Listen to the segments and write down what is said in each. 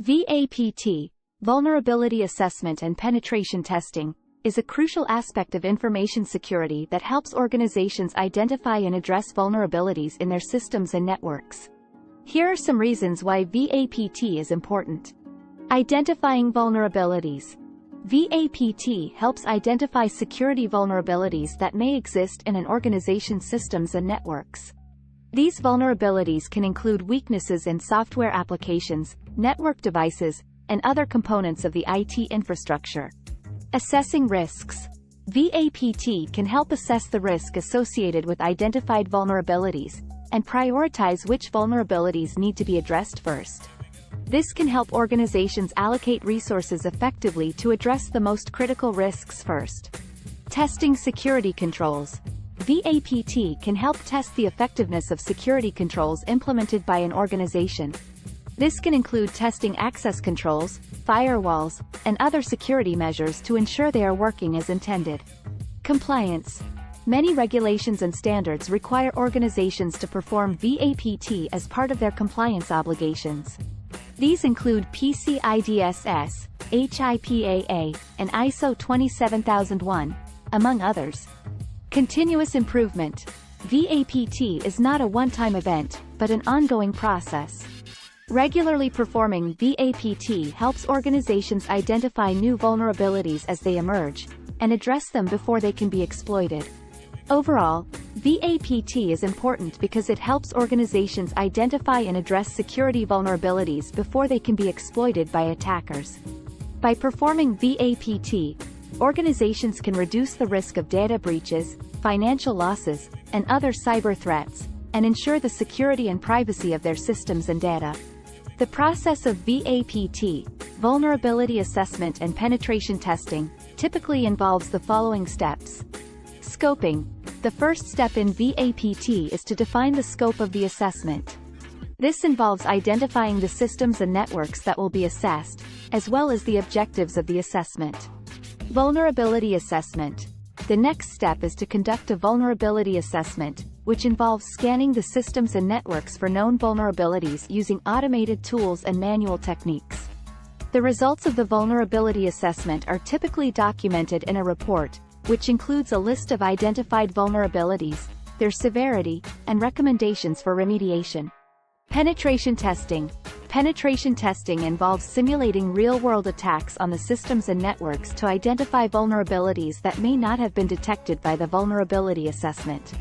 VAPT, Vulnerability Assessment and Penetration Testing, is a crucial aspect of information security that helps organizations identify and address vulnerabilities in their systems and networks. Here are some reasons why VAPT is important. Identifying vulnerabilities. VAPT helps identify security vulnerabilities that may exist in an organization's systems and networks. These vulnerabilities can include weaknesses in software applications, network devices, and other components of the IT infrastructure. Assessing risks. VAPT can help assess the risk associated with identified vulnerabilities and prioritize which vulnerabilities need to be addressed first. This can help organizations allocate resources effectively to address the most critical risks first. Testing security controls. VAPT can help test the effectiveness of security controls implemented by an organization. This can include testing access controls, firewalls, and other security measures to ensure they are working as intended. Compliance. Many regulations and standards require organizations to perform VAPT as part of their compliance obligations. These include PCI-DSS, HIPAA, and ISO 27001, among others. Continuous improvement. VAPT is not a one-time event, but an ongoing process. Regularly performing VAPT helps organizations identify new vulnerabilities as they emerge, and address them before they can be exploited. Overall, VAPT is important because it helps organizations identify and address security vulnerabilities before they can be exploited by attackers. By performing VAPT, organizations can reduce the risk of data breaches, financial losses, and other cyber threats, and ensure the security and privacy of their systems and data. The process of VAPT, vulnerability assessment and penetration testing, typically involves the following steps. Scoping. The first step in VAPT is to define the scope of the assessment. This involves identifying the systems and networks that will be assessed, as well as the objectives of the assessment. Vulnerability assessment. The next step is to conduct a vulnerability assessment, which involves scanning the systems and networks for known vulnerabilities using automated tools and manual techniques. The results of the vulnerability assessment are typically documented in a report, which includes a list of identified vulnerabilities, their severity, and recommendations for remediation. Penetration testing. Penetration testing involves simulating real-world attacks on the systems and networks to identify vulnerabilities that may not have been detected by the vulnerability assessment.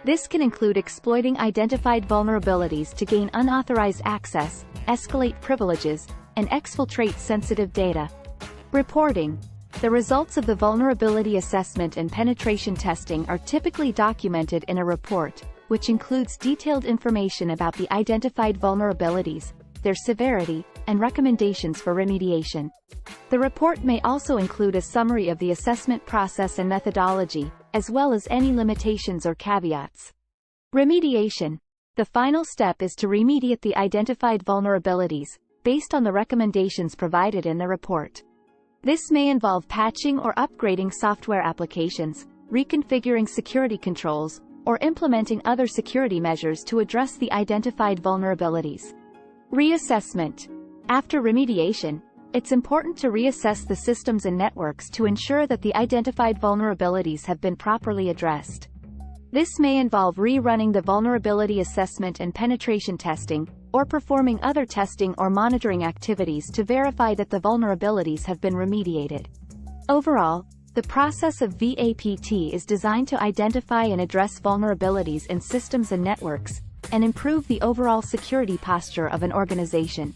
This can include exploiting identified vulnerabilities to gain unauthorized access, escalate privileges, and exfiltrate sensitive data. Reporting. The results of the vulnerability assessment and penetration testing are typically documented in a report, which includes detailed information about the identified vulnerabilities, their severity, and recommendations for remediation. The report may also include a summary of the assessment process and methodology, as well as any limitations or caveats. Remediation. The final step is to remediate the identified vulnerabilities, based on the recommendations provided in the report. This may involve patching or upgrading software applications, reconfiguring security controls, or implementing other security measures to address the identified vulnerabilities. Reassessment. After remediation, it's important to reassess the systems and networks to ensure that the identified vulnerabilities have been properly addressed. This may involve rerunning the vulnerability assessment and penetration testing, or performing other testing or monitoring activities to verify that the vulnerabilities have been remediated. Overall, the process of VAPT is designed to identify and address vulnerabilities in systems and networks, and improve the overall security posture of an organization.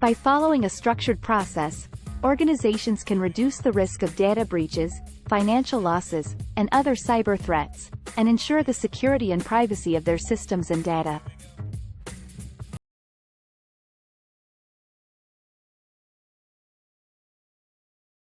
By following a structured process, organizations can reduce the risk of data breaches, financial losses, and other cyber threats, and ensure the security and privacy of their systems and data.